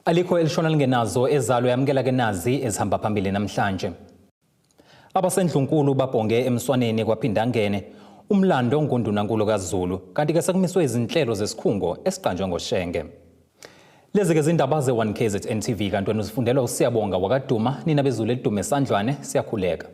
Alikho elishona lingenazo ezalo yamkela ke nazi ezihamba phambili namhlanje. Abasendlunkulu babhonge emswaneni kwaphindangene umlando ngondunankulu kaZulu kanti ke sekumiswe izinhlelo zesikhungo esiqanjwe ngoshenge. Lezi ke izindaba ze1KZNTV kanti wena uzifundelwa usiyabonga wakaduma nina beZulu edume esandlwane siyakhuleka.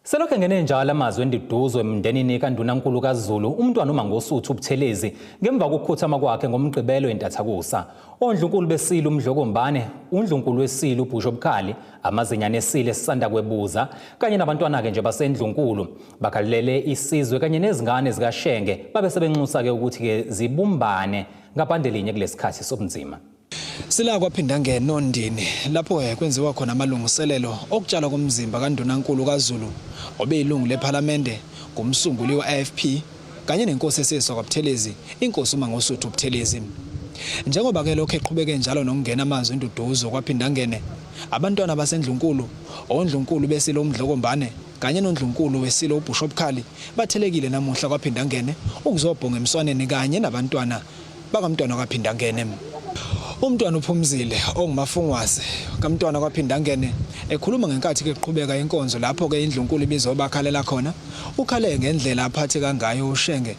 Selokho ngene njalo amazwi endiduzo emndenini kandunankulu kaZulu umntwana uMangosuthu Buthelezi ngemva kokukhothama kwakhe ngomgqibelo entathakusa. Ondlunkulu besilo uMdlokombane, uNdlunkulu wesilo uBushopkhali, amazinyane esile sisanda kwebuza kanye nabantwana ke nje basendlunkulu bakhalele isizwe kanye nezingane zikaShenge babe sebenxusa ke ukuthi ke zibumbane ngaphandelinye kulesikhathi sobunzima. Sila kwaphindangene nondini lapho kwenziwa khona amalungiselelo okutshala komzimba kandunankulu kaZulu obeyilungu leParliamente ngumsunguli weAFP kanye nenkosi esizwe kwaButhelezi inkosi uMangosuthu Buthelezi. Njengoba ke lokho eqhubeke njalo nokungena amazwi enduduzo kwaphindangene abantwana basendlunkulu ondlunkulu besilo uMdlokombane kanye nondlunkulu wesilo uBushopkhali bathelekile namuhla kwaphindangene ukuzobhonga emswaneni kanye nabantwana bakamntwana kwaphindangene. Umntwana uphumzile ongumafungwase kamntwana kwaphindangene ekhuluma ngenkathi ke qhubeka inkonzo lapho ke indlunkulu ibizobakhalela khona ukhale ngendlela aphathe kangayo uShenge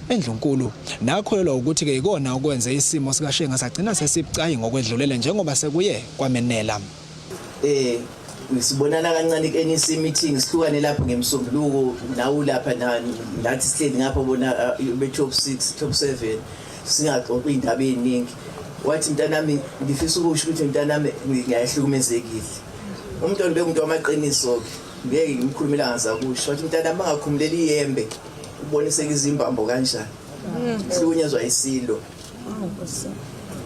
endlunkulu nakholelwa ukuthi ke ikona okwenza isimo sikaShenge sagcina sesibucayi ngokwedlulele njengoba sekuye kwamenela. Sibonana kancane ke meeting sihlukane lapho ngemsombuluko nawu lapha nathi sihleli ngapha bona be top 6 top 7 singaxoxa indaba eziningi. Wathi mntanami ngifisa ukusho ukuthi mntanami ngiyahlukumezekile. Umntwana bemuntu wamaqiniso ngeke ngimkhulumela ngazakusho. Wathi mntanami bangakhumuleli ihembe uboniseke izimbambo kanjani. Sihlukunyezwa isilo.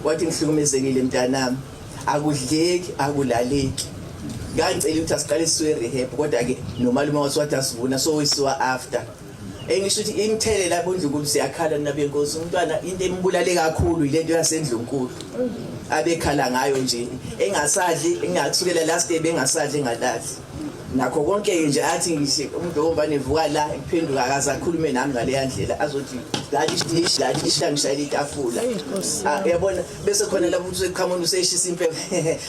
Wathi ngihlukumezekile mntanami akudleki akulaleki. Ngicela ukuthi asiqale siwe rehab kodwa ke nomalume wathi asivuna so wisiwa after. Engisho ukuthi imthele lapho ndlunkulu siyakhala nabe inkosi umntwana into embulale kakhulu ilento yasendlunkulu abekhala ngayo nje engasadli engathukela last day bengasadli engalali nakho konke nje athi ngisho uMdlokombane evuka la ephenduka akazakhulume nami ngale yandlela azothi lali ishangishayela itafula yabona bese khona lapho uthi eqhamuno useshisa impela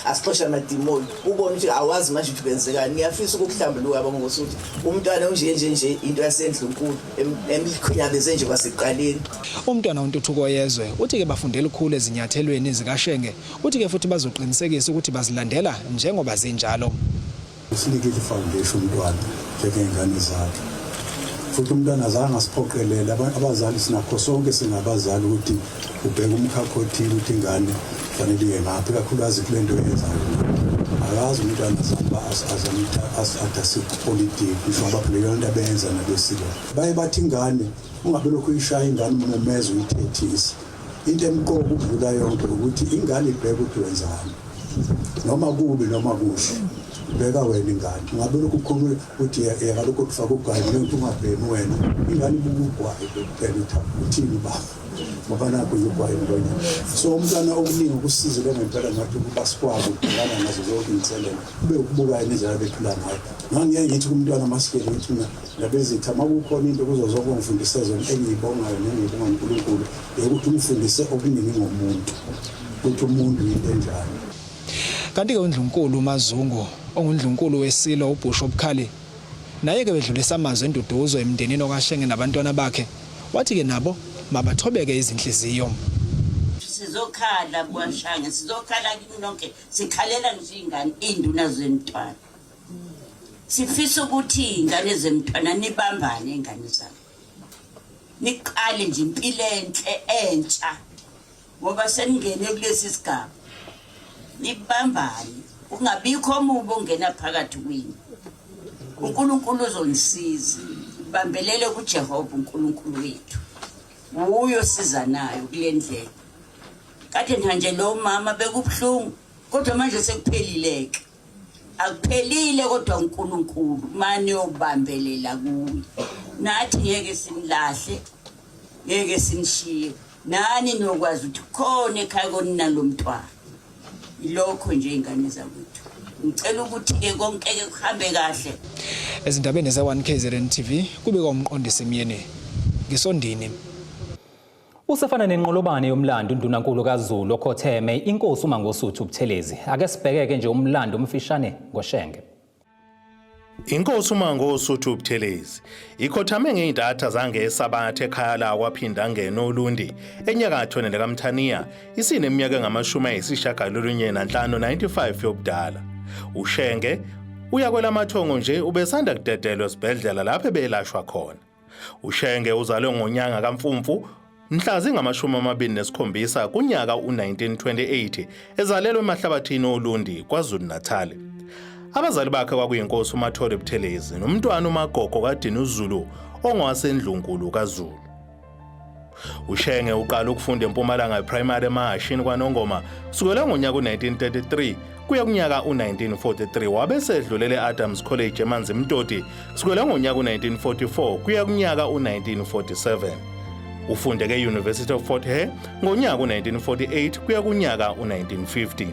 asixosha amadimoni ubona ukuthi awazi manje ukuthi kwenzekani. Ngiyafisa ukuhlambuluka yabo ngokuthi umntwana nje into yasendlunkulu emlikhonyabeze nje kwasiqaleni. Umntwana uNtuthuko yezwe uthi ke bafundela ukukhulu ezinyathelweni zikaShenge uthi ke futhi bazoqinisekisa ukuthi bazilandela njengoba zinjalo. Sinikile foundation umntwana njengengane zakhe futhi umntwana azange asiphoqelele abazali sinakho sonke singabazali ukuthi ubheke umkhakha othile ukuthi ingane fanele iye ngaphi kakhulukazi kulento yenzayo. Akazi umntwana azamita politics kusho ababhekela into abenza nabesiko baye bathi ingane ungabe lokhu uyishaya ingane umemeza uyithethisa into emqoka ukudlula yonke ukuthi ingane ibheke ukuthi wenzani noma kubi noma kuhle beka wena ingane ngabe lokhu kukhuluma ukuthi yakalokho kufaka ugwayi lento ungabhemi wena ingane ibukugwayi bekuphela uthini ba ngoba nakho ugwayi ngone so umntwana okuningi ukusiza ngempela ngathi ukuba sikwabo ukubana nazo zonke inselelo ube ukubuka indlela bephila ngayo. Ngangiyeke ngithi umntwana masikele ukuthi mina labezitha makukhona into kuzozonke ongifundise zona engiyibongayo nengiyibonga uNkulunkulu ukuthi umfundise okuningi ngomuntu ukuthi umuntu into enjani. Kanti ke uNdlunkulu uMazungu ongundlunkulu wesilo uBushopkhali naye ke bedlulisa amazwi enduduzo emndenini okaShenge nabantwana bakhe wathi ke nabo mabathobeke izinhliziyo. Sizokhala bwashange sizokhala kini nonke sikhalela nje ingane induna zentwana. Sifisa ukuthi ingane zemntwana nibambane ingane zabo. Niqale nje impilo entsha ngoba seningene kulesi sigaba. Nibambane ungabikho omubo ongena phakathi kwini. uNkulunkulu uzonisiza bambelele kuJehova uNkulunkulu wethu uyo siza nayo kule ndlela. Kade nje lo mama bekubhlungu kodwa manje sekuphelileke akuphelile kodwa uNkulunkulu manje yobambelela kuye nathi ngeke simlahle ngeke sinishiye nani nokwazi ukuthi khona ekhaya konina lo mntwana ilokho nje ingane zakwethu. Ngicela ukuthi ke konke ke kuhambe kahle. Ezindabeni ze1KZNTV kube komqondisi Myeni ngisondini. Usefana nenqolobane yomlando uNdunankulu kaZulu okhotheme inkosi uMangosuthu Buthelezi. Ake sibheke nje umlando umfishane ngoshenge. Inkosi uMangosuthu Buthelezi ikhothame ngeindatha zangeSabatha ekhaya la kwaphinda ngeno Ulundi enyakatho nelekamthaniya isineminyaka engama-95 yobudala. Ushenge uyakwelamathongo nje ubesanda kudedelwa esibhedlela lapho belashwa khona. Ushenge uzalwe ngonyanga kaMfumfu mhla zingama-27 kunyaka u-1928 ezalelwe emahlabathini oLundi kwaZulu Natal. Abazali bakhe kwakuyinkosi uMathole Buthelezi nomntwana uMagogo kaDinuzulu ongowasendlunkulu kaZulu. Ushenge uqala ukufunda eMpumalanga ePrimary eMahashini kwaNongoma kusukela ngonyaka u-1933 kuya kunyaka u-1943 wabe sedlulele eAdams College eManzimtoti kusukela ngonyaka u-1944 kuya kunyaka u-1947. Ufunde ke-University of Fort Hare ngonyaka u-1948 kuya kunyaka u-1950.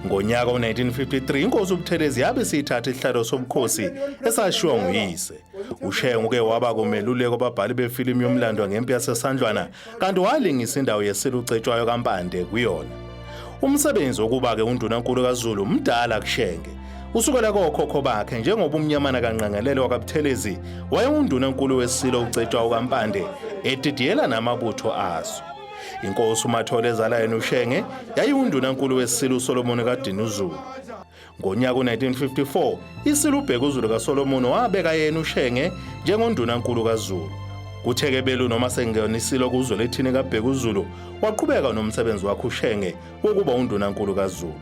Ngonyaka u-1953 inkosi uButhelezi yabe siyithatha isihlalo sobukhosi esashiwa nguyise. Ushenge uke waba kumeluleki kwababhali befilimu yomlando ngempi yasesandlwana kanti walingisa indawo yesilucetshwayo kaMpande kuyona. Umsebenzi wokuba ke uNdunankulu kaZulu mdala kushenge. Usukela kokhokho bakhe njengoba umnyamana kaNqengelele wakaButhelezi wayenguNdunankulu wesilo ucetshwayo kaMpande edidiyela namabutho aso. Inkosi uMathole ezala yena uShenge yayiwuNdunankulu wesilo uSolomon kaDinuzulu. Ngonyaka u-1954 isilo uBhekuzulu kaSolomon wabeka yena uShenge njengoNdunankulu kaZulu. Kutheke belu noma sengenisilo kuZwelithini kaBhekuzulu waqhubeka nomsebenzi wakhe uShenge wokuba uNdunankulu kaZulu.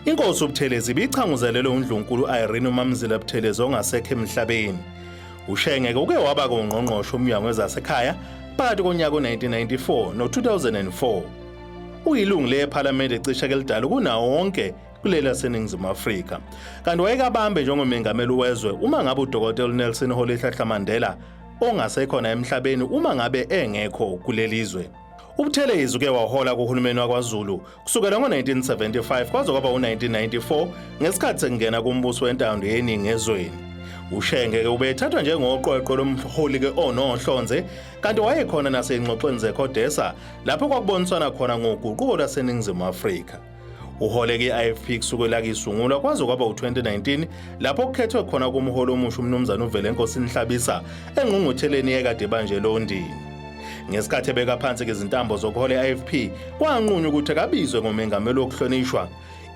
Inkosi uButhelezi ibichanguzelelwe uNdlunkulu Irene uMamzila Buthelezi ongasekho emhlabeni. Ushenge uke waba ngungqongqoshe umnyango wezasekhaya phakathi konyaka u-1994 no-2004. Uyilungu lePhalamende ecishe kelidala kunawo wonke kuleli laseNingizimu Afrika. Kanti wayekabambe njengomengameli wezwe uma ngabe uDkt Nelson Rolihlahla Mandela ongasekhona emhlabeni uma ngabe engekho kulelizwe. uButhelezi uke wahola kuhulumeni wakwaZulu kusukela ngo-1975 kwaze kwaba u-1994 ngesikhathi sekungena kumbuso wentando yeningi ezweni. Ushenge ubethathwa njengoqweqwe lomholi ke onohlonze kanti wayekhona nasengxoxweni zeCodesa lapho kwakuboniswana khona ngoguquko lwaseNingizimu Afrika. Uhole ke-IFP kusukela kisungulwa kwaze kwaba u-2019 lapho kukhethwe khona kumholi omusha uMnumzana uVelenkosi Nhlabisa engqungqutheleni ekade banje Londini. Ngesikhathi ebeka phansi izintambo zokuhola i-IFP kwanqunywa ukuthi kabizwe ngomengameli wokuhlonishwa.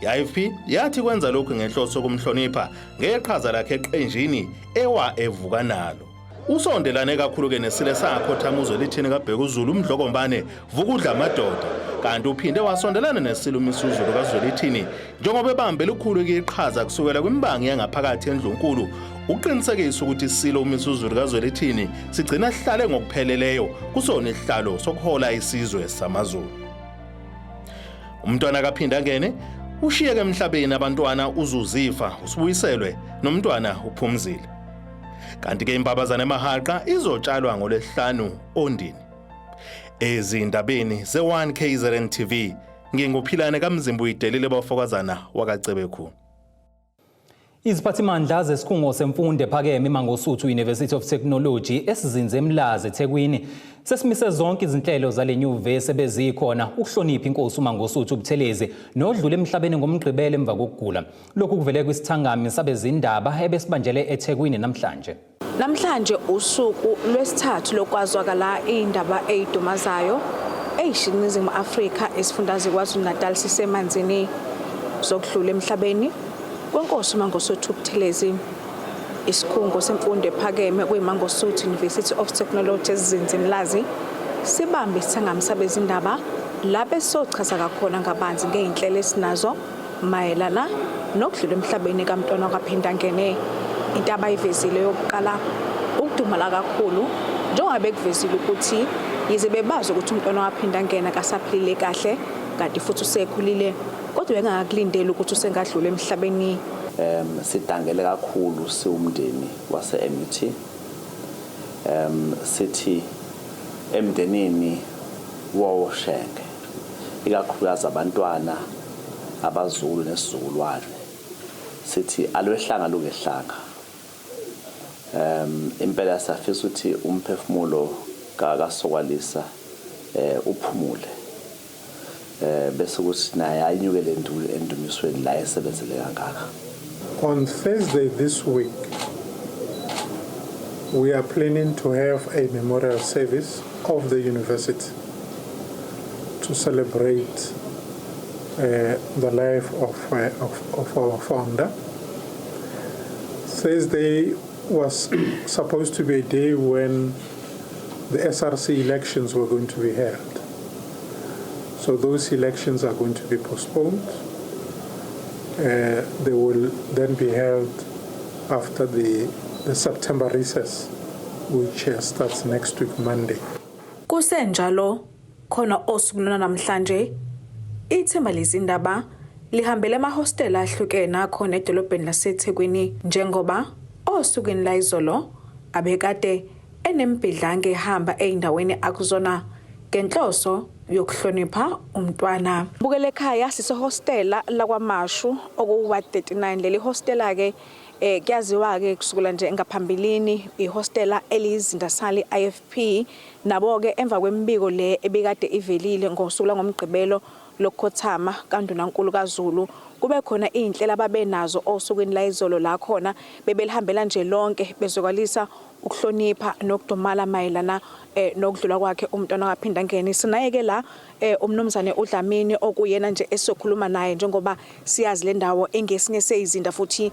I-IFP yathi kwenza lokhu ngenhloso yokumhlonipha ngeqhaza lakhe eqenjini evuka nalo. Usondelane kakhulu ke nesile sakhothama uZwelithini kaBhekuzulu uMdlokombane Vukudla amadoda kanti uphinde wasondelana nesilo uMisuzulu kaZwelithini njengoba ebambe likhulu iqhaza kusukela kwimbangi yangaphakathi eNdlunkulu uqinisekisa ukuthi isilo uMisuzulu kaZwelithini sigcina sihlale ngokupheleleyo kusona isihlalo sokuhola isizwe samaZulu. Umntwana kaphinda ngene ushiyeke emhlabeni abantwana uZuzifa usibuyiselwe nomntwana uPhumzile. Kanti ke impabazana emahaqa izotshalwa ngoLwesihlanu Ondini. Ezindabeni ze1KZNTV nginguphilane kaMzimba uyidelile bafokazana wakaCebekhulu. Iziphathimandla zesikhungo semfundo ephakeme iMangosuthu University of Technology esizinze eMlazi eThekwini sesimise zonke izinhlelo zale nyuvesi ebezikhona ukuhlonipha inkosi uMangosuthu Buthelezi nodlule emhlabeni ngomgqibelo emva kokugula. Lokhu kuvele kwisithangami sabezindaba ebesibanjele eThekwini namhlanje. Namhlanje usuku lwesithathu lokwazwakala indaba ezidumazayo eNingizimu Afrika esifundazwe kwaZulu Natal sisemanzini zokudlula emhlabeni kwenkosi uMangosuthu Buthelezi. Isikhungo semfundo ephakeme kwiMangosuthu University of Technology esizinze eMlazi sibambe isithangami sabezindaba lapho sochaza kakhona ngabanzi ngeinhlelo esinazo mayelana nokudlula emhlabeni kaMntwana kaPhinda ngene. Into abayivezile yokuqala ukudumala kakhulu njengoba bekuvezile ukuthi yize bebazi ukuthi uMntwana waPhinda ngene akasaphilile kahle kanti futhi usekhulile kodwa bengakulindela ukuthi usengadlula emhlabeni. Sidangele kakhulu siwumndeni wase-MUT. Sithi emndenini woShenge ikakhulukazi abantwana abaZulu nesizukulwane sithi alwehlanga lukehlanga. Impela safisa ukuthi umphefumulo kaSokwalisa uphumule bese ukuthi naye ayinyukele endumisweni la esebenzele kangaka. On Thursday this week, we are planning to have a memorial service of the university to celebrate the life of our founder. Thursday was supposed to be a day when the SRC elections were going to be held. So those elections are going to be postponed. They will then be held after the September recess, which starts next week, Monday. Kusenjalo khona osukwini namhlanje ithemba lezindaba lihambele amahostela ahlukene khona edolobheni laseThekwini njengoba osukwini la izolo abekade enembidlange ehamba eindaweni akuzona ngenhloso yokuhlonipha umntwana. Bukele ekhaya sisehostela lakwaMashu okuwa 39 leli hostela ke kuyaziwa ke kusukela nje ngaphambilini ihostela elizindasali IFP nabo ke emva kwembiko le ebikade ivelile ngosuku langomgqibelo lokhothama kaNdunankulu kaZulu kube khona inhlela ababenazo osukwini la izolo la khona bebelihambela nje lonke bezokwalisa ukuhlonipha nokudumala mayelana nokudlula kwakhe umntwana waphinda ngene. Sinaye ke la umnumzane uDlamini okuyena nje esokhuluma naye njengoba siyazi le ndawo engesinye seyizinda futhi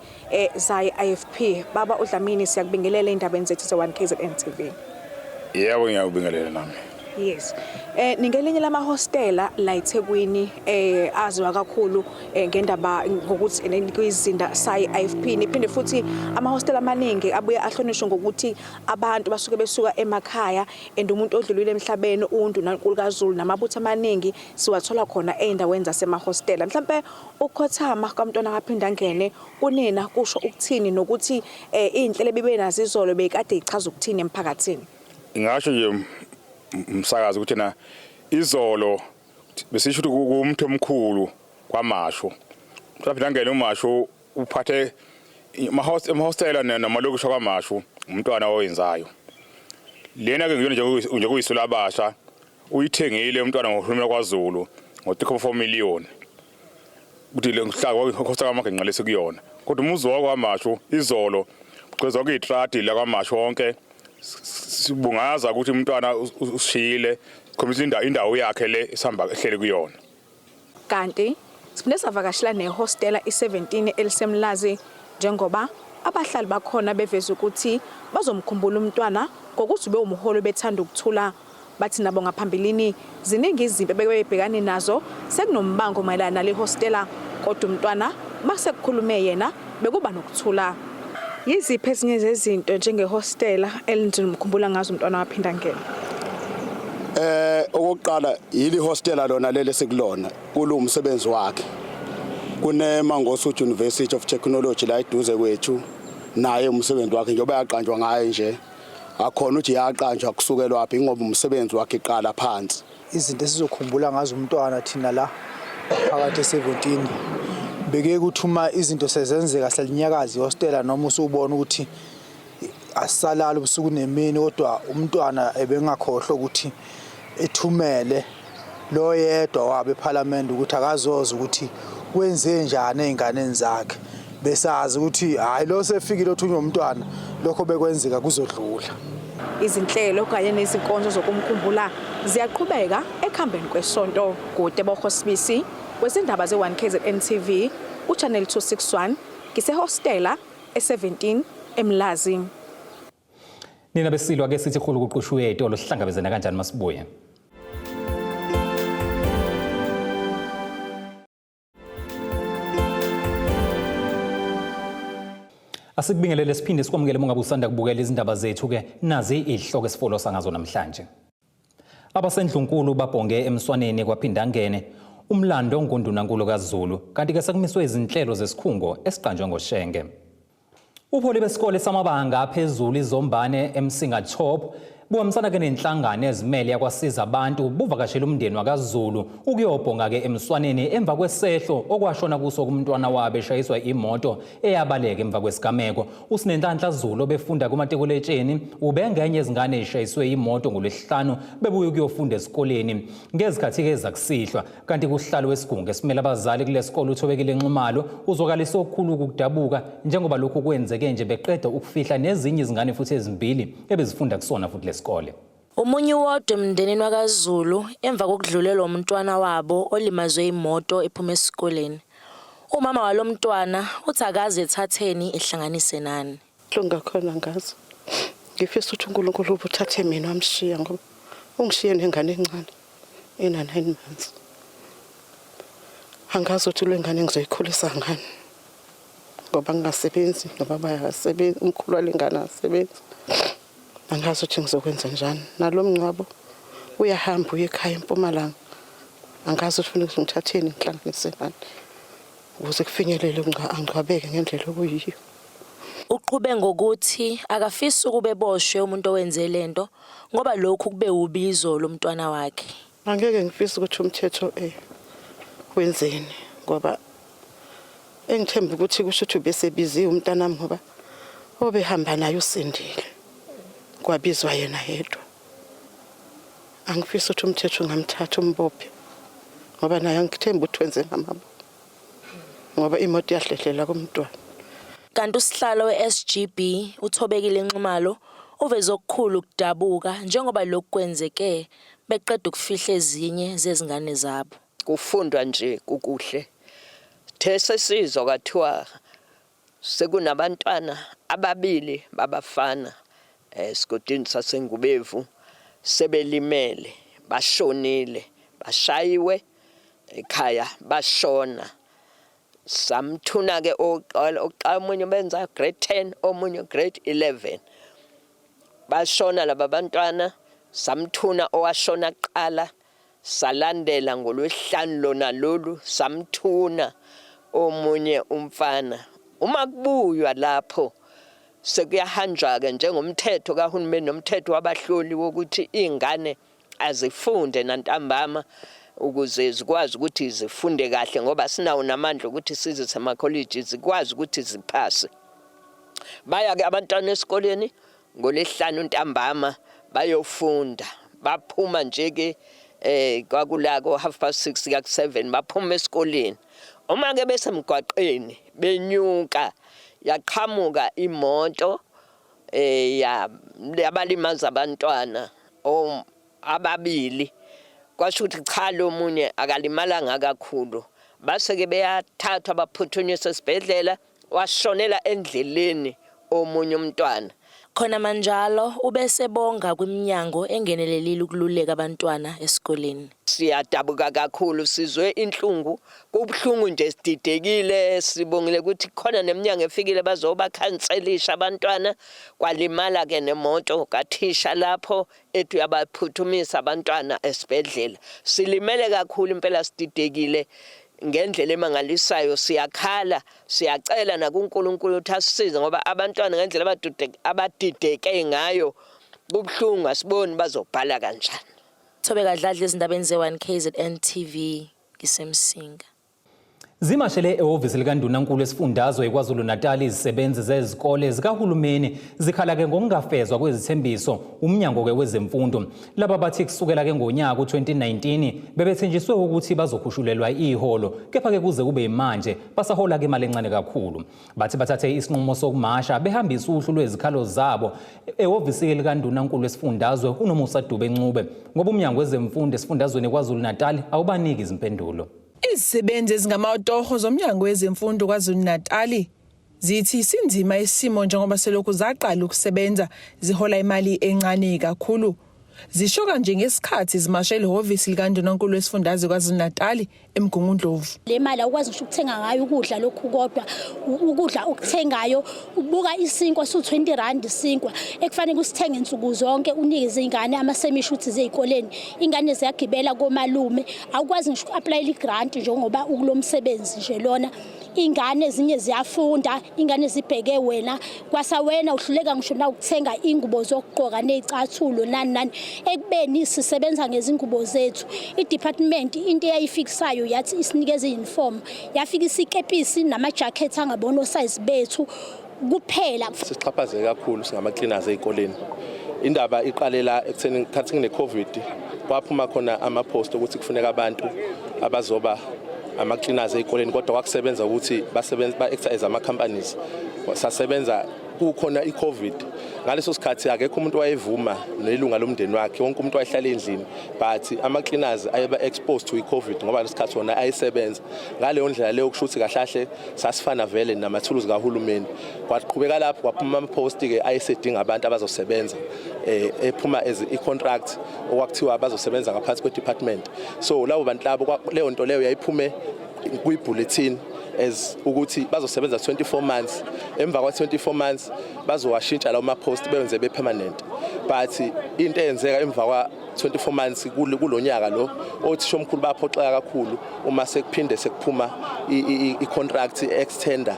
zayi IFP. Baba uDlamini siyakubingelela indabeni zethu ze1KZNTV. Yebo ngiyakubingelela nami. Yes. Ningelinye lama hostela la eThekwini aziwa kakhulu ngendaba ngokuthi kuyizinda sayi IFP niphinde futhi ama hostela amaningi abuye ahlonishwe ngokuthi abantu basuke besuka emakhaya and umuntu odlulile emhlabeni uNdunankulu kaZulu namabutho amaningi siwathola khona eindaweni zasema hostela. Mhlambe ukukhothama kaMntwana waphinda ngene kunina kusho ukuthini nokuthi inhlelo bebenazo izolo bekade ichaza ukuthini emphakathini. Ngasho nje umsakazi ukuthi na izolo besisho ukuthi kumuntu omkhulu kwaMashu. Mhlawumbe ngene uMashu uphathe amahostela namalokisho kwaMashu umntwana owenzayo. Lena ke nje kuyisula abasha uyithengile umntwana ngohulumela kwaZulu ngo3.4 million. Kuthi le nhlaka Kukhothama ngenqalise kuyona. Kodwa umuzi wakwaMashu izolo kucezwa kuyitradi la kwaMashu wonke sibungaza ukuthi umntwana ushile khombisa indawo yakhe le isihamba ehlele kuyona. Kanti siphinde savakashela nehostela i17 elisemlazi njengoba abahlali bakhona beveza ukuthi bazomkhumbula umntwana ngokuthi ube umholo bethanda ukuthula bathi nabo ngaphambilini ziningi izimpi bebekubhekani nazo sekunombango mayelana le hostela kodwa umntwana mase kukhulume yena bekuba nokuthula. Yiziphi ezinye zezinto njengehostela elinzimkhumbula ngazo umntwana waphinda ngene? Okokuqala yili hostela lona lele sekulona kulumsebenzi wakhe. Kune Ngolwasendlunkulu University of Technology la eduze kwethu naye umsebenzi wakhe njengoba yaqanjwa ngaye nje akhona ukuthi yaqanjwa kusukela lapha ngoba umsebenzi wakhe iqala phansi. Izinto esizokhumbula ngazo umntwana thina la phakathi 17 beke kuthuma izinto sezenzeka selinyakazi hostela noma usubona ukuthi asalala ubusuku nemini kodwa umntwana ebengakhohlwa ukuthi ethumele lo yedwa wabe eParliament ukuthi akazoza ukuthi kwenze njani einganeni zakhe besazi ukuthi hayi lo sefikile othunywa umntwana lokho bekwenzeka kuzodlula. Izinhlelo kanye nezinkonzo zokumkhumbula ziyaqhubeka ekhambeni kwesonto kude boHosbisi kwezindaba ze1KZNTV uchannel 261 ngisehostela e17 eMlazi. Nina besilwa ke sithi khulu kuqhushu yethu lohlangavezena kanjani masibuye. Asikubingelele siphinde sikwamukele mongabe usanda kubukela izindaba zethu ke nazi ihloko esifolo sangazo namhlanje. Abasendlunkulu babhonge emswaneni kwaphinda ngene umlando ngoNdunankulu kaZulu kanti ke sekumiswe izinhlelo zesikhungo esiqanjwe ngoShenge. Upholi besikole samabanga aphezulu iZombane eMsinga Top Buhambisana ke nenhlangano ezimele yakwasiza abantu buvakashela umndeni wakaZulu ukuyobhonga ke emswaneni emva kwesehlo okwashona kuso kumntwana wabo eshayiswa imoto eyabaleka emva kwesigameko. Usinenhlanhla Zulu befunda kumatekuletsheni ubengenye izingane ezishayiswe imoto ngolwesihlanu bebuye ukuyofunda esikoleni ngezikhathi ke zakusihlwa kanti kuhlalo wesigungu esimele abazali kule sikole uthobekile Nxumalo uzokalisa okukhulu ukudabuka njengoba lokhu kwenzeke nje beqeda ukufihla nezinye izingane futhi ezimbili ebezifunda kusona futhi lesikole. Umunye wodwa emndenini wakaZulu emva kokudlulelwa umntwana wabo olimazwe imoto ephuma esikoleni. Umama walomntwana uthi akaze ethatheni ehlanganise nani. Hlonga khona ngazo. Ngifisa ukuthi uNkulunkulu ubuthathe mina wamshiya ngoba ungishiye nengane encane ena 9 months. Angazi ukuthi le ngane ngizoyikhulisa ngani. Ngoba ngingasebenzi ngoba bayasebenza umkhulu walengane asebenza. Angazi ukuthi ngizokwenza njani. Nalomncwabo uyahamba uye ekhaya eMpumalanga. Angazi ukuthi ufuna ngithatheni ngihlanganise nani. Ukuze kufinyelele angcwabeke ngendlela okuyiyo. Uqhube ngokuthi akafisi ukube boshwe umuntu owenze lento ngoba lokhu kube ubizo lomntwana wakhe. Angeke ngifise ukuthi umthetho wenzeni ngoba engithemba ukuthi kusho ukuthi bese bizi umntana wami ngoba obehamba naye usindile. Kwabizwa yena yedwa. Angifisa ukuthi umthetho ungamthatha umbophe ngoba naye angithemba ukuthi wenze ngamabo. Ngoba imoto yahlehlela kumntwana. Kanti usihlalo weSGB uthobekile Nxumalo uveze okukhulu ukudabuka njengoba lokhu kwenzeke beqeda ukufihla ezinye zezingane zabo. Kufundwa nje kukuhle. Thesesizwe kwathiwa sekunabantwana ababili babafana esigodini saseNgubevu sebelimele bashonile bashayiwe ekhaya bashona. Samthuna ke omunye benza grade 10 omunye grade 11 bashona laba bantwana. Samthuna owashona kuqala salandela ngolwesihlanu lona lolu samthuna omunye umfana. Uma kubuywa lapho sekuyahanjwa ke njengomthetho kahulumeni nomthetho wabahloli wokuthi ingane azifunde nantambama ukuze zikwazi ukuthi zifunde kahle ngoba sinawo namandla ukuthi sizise emacollege zikwazi ukuthi ziphase. Baya ke abantwana esikoleni ngolesihlanu ntambama bayofunda baphuma nje ke kwakulako 6:30 ya 7 baphuma esikoleni. Uma ke besemgwaqeni benyuka yaqhamuka imoto yabalimaza abantwana ababili. Kwasho ukuthi cha lo munye akalimalanga kakhulu. Base ke beyathathwa baphuthunyiswa esibhedlela washonela endleleni omunye umntwana. Khona manjalo ubesebonga kwiminyango engenelelile ukululeka abantwana esikoleni. Siyadabuka kakhulu sizwe inhlungu kubhlungu nje sididekile sibongile ukuthi khona neminyango efikile bazoba cancelisha abantwana kwalimala ke nemoto kathisha lapho ethi uyabaphuthumisa abantwana esibhedlela. Silimele kakhulu impela sididekile ngendlela emangalisayo siyakhala siyacela nakuNkulunkulu ukuthi asisize ngoba abantwana ngendlela abadideke ngayo kubhlungu asiboni bazobhala kanjani. Thobeka Dladla ezindabeni ze1KZNTV ngisemsinga. Zimashele ehhovisi likaNdunankulu esifundazwe eKwaZulu-Natal izisebenzi zezikole zikahulumeni zikhala ke ngokungafezwa kwezithembiso umnyango ke wezemfundo. Laba bathi kusukela ke ngonyaka u2019 bebethenjiswe ukuthi bazokhushulelwa iholo kepha ke kuze kube manje basahola ke imali encane kakhulu. Bathi bathathe isinqumo sokumasha behambisa uhlu lwezikhalo zabo ehhovisi likaNdunankulu esifundazwe uNomusa Dube Ncube ngoba umnyango wezemfundo esifundazweni eKwaZulu-Natal awubaniki izimpendulo. Izisebenzi ezingamatorho zomnyango wezemfundo kwaZulu-Natal zithi sinzima isimo njengoba selokhu zaqala ukusebenza zihola imali encane kakhulu. Zisho kanje ngesikhathi zimashela ihhovisi likaNdunankulu wesifundazwe kwaZulu-Natal eMgungundlovu. Le mali awukwazi ukuthenga ngayo ukudla lokhu kodwa ukudla ukuthengayo ubuka isinkwa su20 isinkwa ekufanele usithenge insuku zonke unike izingane amasemishuthi zezikoleni ingane ziyagibela komalume awukwazi ngisho uapply igrant njengoba ukulomsebenzi nje lona ingane ezinye ziyafunda ingane zibheke wena kwasa wena uhluleka ngisho na ukuthenga ingubo zokugqoka nezicathulo nani ekubeni sisebenza ngezingubo zethu i-department into eyayifikisayo yathi isinikeze uniform yafika isikepisi nama jacket angabona size bethu kuphela sixhaphazeke kakhulu singama cleaners ezikoleni indaba iqalela ekutheni khathi kune covid kwaphuma khona ama post ukuthi kufuneka abantu abazoba ama cleaners ezikoleni kodwa kwakusebenza ukuthi basebenza ba-exercise ama companies sasebenza kukhona i-covid ngaleso sikhathi akekho umuntu wayevuma nelunga lomndeni wakhe wonke umuntu wayehlala endlini but ama cleaners ayeba exposed to i-covid ngoba lesikhathi wona ayisebenza ngaleyo ndlela leyo kushuthi kahlahle sasifana vele namathuluzi kahulumeni kwaqhubeka lapho kwaphuma ama post ke ayisedinga abantu abazosebenza ephuma as i-contract okwakuthiwa bazosebenza ngaphansi kwe-department so labo bantu labo leyo nto leyo yayiphume kwi-bulletin as ukuthi bazosebenza 24 months emva kwa 24 months bazowashintsha lawo ma-post benze be-permanent but into eyenzeka emva kwa 24 months kulonyaka lo othisha omkhulu baphoxeka kakhulu uma sekuphinde sekuphuma i-contract extender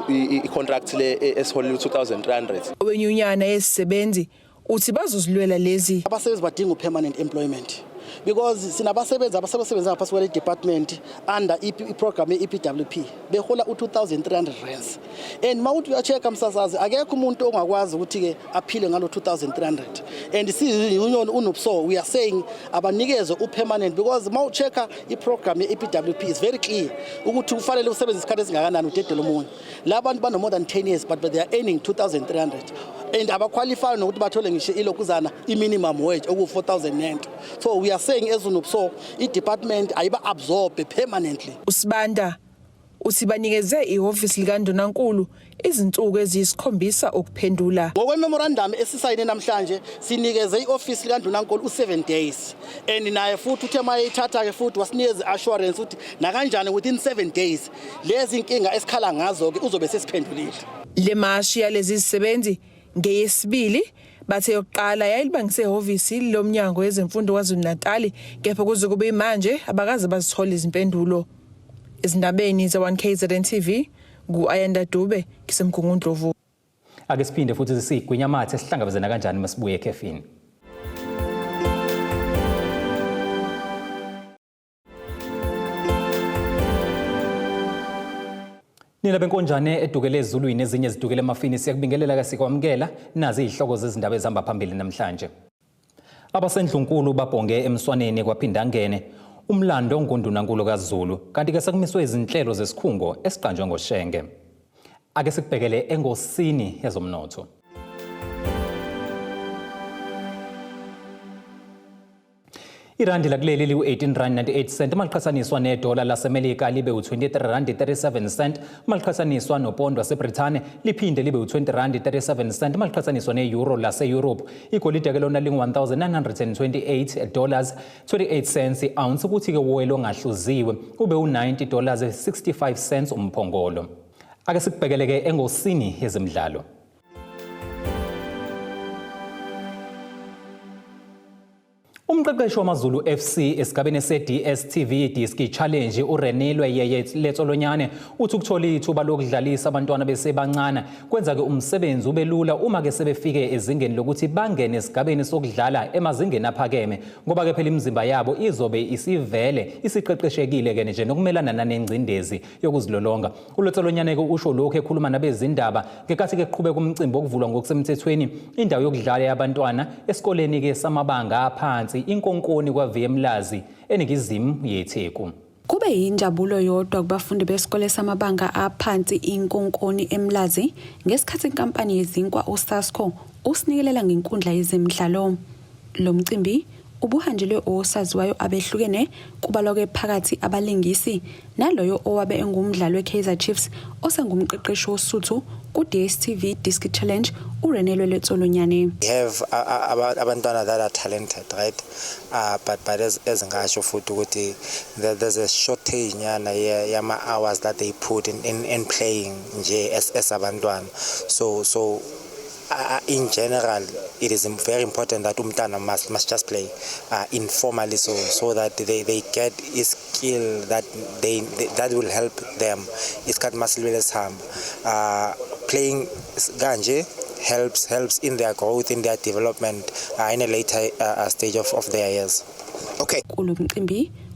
i-contract le esiholile 2300 owenyunyana yesisebenzi uthi bazozilwela lezi abasebenzi badinga u-permanent employment because sinabasebenzi abasebenza ngaphansi kwale department under i-program ye-EPWP behola u-2300 rands and mawuthi uya-check msasazi akekho umuntu ongakwazi ukuthi ke aphile ngalo 2300 and si-union unobuso we are saying abanikeze u-permanent because mawuchecka i-program ye-EPWP is very clear ukuthi kufanele usebenze isikhathi esingakanani udedele omunye labantu bano more than 10 years but they are earning 2300 and abaqualify nokuthi bathole ngisho ilokuzana i-minimum wage oku-4000 so we are saying as unobso i-department ayiba absorb permanently. Usibanda uthi banikeze ihhovisi likaNdunankulu izinsuku eziyisikhombisa ukuphendula. Ngokwememorandum esisayine namhlanje sinikeze i-office likaNdunankulu u7 days and naye futhi uthe mayithatha ke futhi wasinikeze assurance ukuthi nakanjani within 7 days lezi inkinga esikhala ngazo ke uzobe sesiphendulile. Le mashi yalezi zisebenzi ngeyesibili bathe yokuqala yayilibangise ihhovisi lomnyango wezemfundo KwaZulu-Natal kepha kuze kube manje abakaze bazithola izimpendulo. Izindabeni ze1KZNTV nguAyanda Dube ngisemgungundlovu. Ake siphinde futhi sisigwinya mathe sihlangabezana kanjani masibuye ekhefini. Nina benkonjane edukele ezulwini ezinye zidukele emafini siyakubingelela ke sikwamkela nazi izihloko zezindaba ezihamba phambili namhlanje. Abasendlunkulu babhonge emswaneni kwaphindangene umlando ngoNdunankulu kaZulu kanti ke sekumiswe izinhlelo zesikhungo esiqanjwe ngoshenge. Ake sikubhekele engosini yezomnotho. Irandi lakuleli liwu 18.98 cent maliqhathaniswa nedola laseMelika libe u23.37 cent maliqhathaniswa nopondo waseBrithani liphinde libe u20.37 cent maliqhathaniswa neeuro laseEurope. Igolide ke lona lingu$1,928 28 cents i-ounce kuthi ke uwelo ngahluziwe ube u$90.65 cents umphongolo. Ake sikubhekele ke engosini yezemidlalo. Umqeqeshi wamaZulu FC esigabeni se-DStv Diski Challenge uRenilwe Letsolonyane uthi ukuthola ithuba lokudlalisa abantwana besebancane kwenza ke umsebenzi ube lula uma ke sebefike ezingeni lokuthi bangene esigabeni sokudlala emazingeni aphakeme ngoba ke phela imizimba yabo izobe isivele isiqeqeshekile ke nje nokumelana nanengcindezi yokuzilolonga. uLetsolonyane ke usho lokho ekhuluma nabezindaba ngekathi ke kuqhubeka umcimbi okuvulwa ngokusemthethweni indawo yokudlala yabantwana esikoleni ke samabanga aphansi inkonkoni kwaVMlazi eningizimu yeTheku. Kube yinjabulo yodwa kubafundi besikole samabanga aphansi inkonkoni eMlazi ngesikhathi inkampani yezinkwa uSasco usinikelela ngenkundla yezemidlalo. Lo mcimbi ubuhanjelwe osaziwayo abehlukene kubalwa ke phakathi abalingisi naloyo owabe engumdlali weKaizer Chiefs osengumqeqeshi wosuthu ku-DStv Diski Challenge uRenilwe Letsolonyane. We have abantwana that are talented, right? But as ngasho futhi ukuthi there's a shortage nyana yama hours that they put in playing nje as abantwana. So in general, it is very important that umntana must just play informally, so that they get a skill that that will help them. Playing kanje helps in their growth, in their development in a later stage of their years. Okay.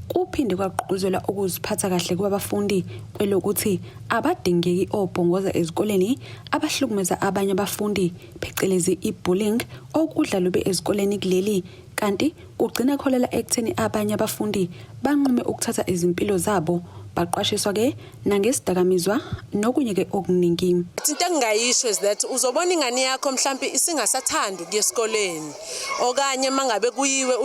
Kuphinde kwagqugquzelwa ukuziphatha kahle kwabafundi kwelokuthi abadingeki obhongoza ezikoleni abahlukumeza abanye abafundi phecelezi ibullying okudla lube ezikoleni kuleli kanti kugcina kholela ekutheni abanye abafundi banqume ukuthatha izimpilo zabo baqwashiswa ke nangesidakamizwa nokunye ke okuningi. Into engingayisho is that uzobona ingane yakho mhlambi isingasathanda ukuya esikoleni okanye mangabe kuyiwe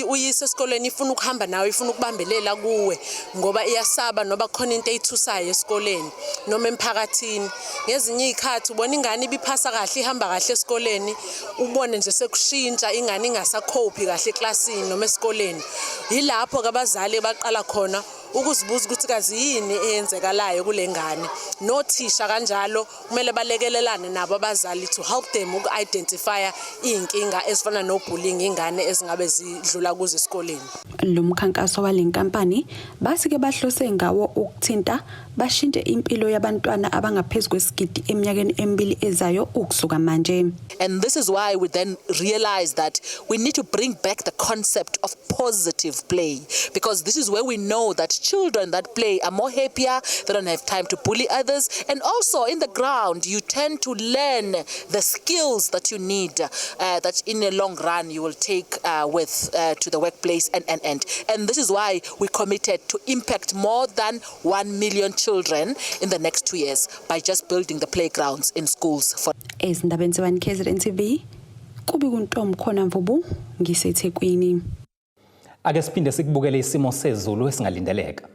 uyise esikoleni ifuna ukuhamba nawe ifuna ukubambelela kuwe ngoba iyasaba noba khona into eyithusayo esikoleni noma emphakathini. Ngezinye izikhathi ubona ingane ibiphasa kahle ihamba kahle esikoleni ubone nje sekushintsha ingane ingasakhophi kahle eklasini noma esikoleni. Yilapho ke abazali baqala khona ukuzibuza ukuthi kazi yini eyenzekalayo kulengane. Nothisha kanjalo kumele balekelelane nabo abazali to help them uku-identify inkinga ezifana no bullying ingane ezingabe zidlula kuzo esikoleni. Lo mkhankaso walenkampani basi ke bahlose ngawo ukuthinta bashintshe impilo yabantwana abangaphezulu kwesigidi eminyakeni emibili ezayo ukusuka manje. And this is why we then realize that we need to bring back the concept of positive play, because this is where we know that children that play are more happier, they don't have time to bully others, and also in the ground you tend to learn the skills that you need that in a long run you will take with to the workplace and this is why we committed to impact more than 1 million children in the next 2 years by just building the playgrounds in schools. For NGOSHENGE.1KZNTV kubi kuntombi khona Mvubu ngiseThekwini. Ake siphinde sikubukele isimo sezulu esingalindeleka.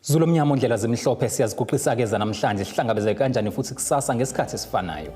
Zulu mnyama ondlela zimhlophe siyaziguqisa ke namhlanje sihlangabezeke kanjani futhi kusasa ngesikhathi esifanayo.